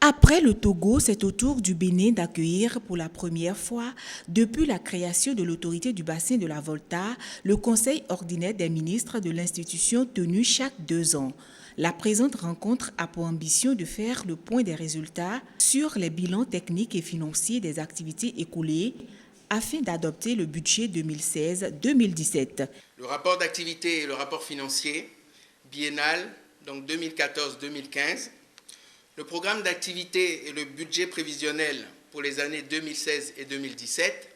Après le Togo, c'est au tour du Bénin d'accueillir pour la première fois, depuis la création de l'autorité du bassin de la Volta, le Conseil ordinaire des ministres de l'institution tenu chaque 2 ans. La présente rencontre a pour ambition de faire le point des résultats sur les bilans techniques et financiers des activités écoulées afin d'adopter le budget 2016-2017. Le rapport d'activité et le rapport financier biennal, donc 2014-2015, le programme d'activité et le budget prévisionnel pour les années 2016 et 2017,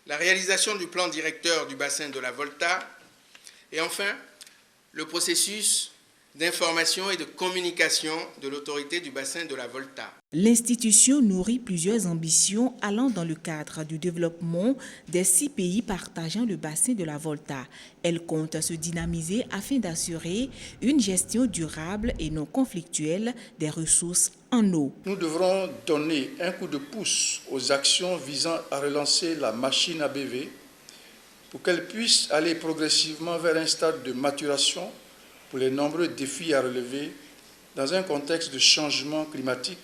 la réalisation du plan directeur du bassin de la Volta et enfin le processus d'information et de communication de l'autorité du bassin de la Volta. L'institution nourrit plusieurs ambitions allant dans le cadre du développement des 6 pays partageant le bassin de la Volta. Elle compte se dynamiser afin d'assurer une gestion durable et non conflictuelle des ressources en eau. Nous devrons donner un coup de pouce aux actions visant à relancer la machine ABV pour qu'elle puisse aller progressivement vers un stade de maturation pour les nombreux défis à relever dans un contexte de changement climatique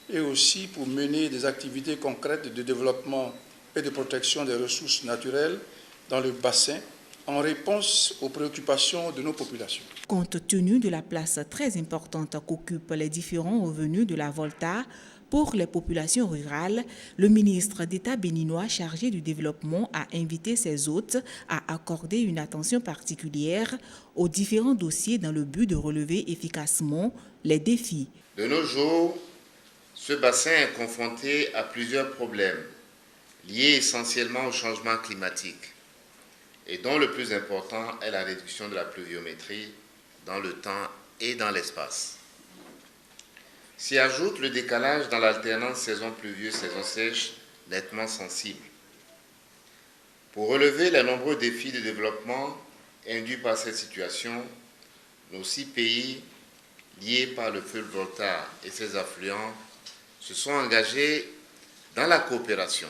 et aussi pour mener des activités concrètes de développement et de protection des ressources naturelles dans le bassin en réponse aux préoccupations de nos populations. Compte tenu de la place très importante qu'occupent les différents revenus de la Volta pour les populations rurales, le ministre d'État béninois chargé du développement a invité ses hôtes à accorder une attention particulière aux différents dossiers dans le but de relever efficacement les défis. De nos jours, ce bassin est confronté à plusieurs problèmes liés essentiellement au changement climatique et dont le plus important est la réduction de la pluviométrie dans le temps et dans l'espace. S'y ajoute le décalage dans l'alternance saison pluvieuse-saison sèche nettement sensible. Pour relever les nombreux défis de développement induits par cette situation, nos 6 pays liés par le fleuve Volta et ses affluents se sont engagés dans la coopération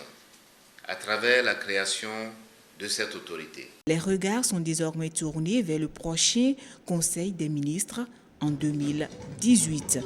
à travers la création de cette autorité. Les regards sont désormais tournés vers le prochain Conseil des ministres en 2018.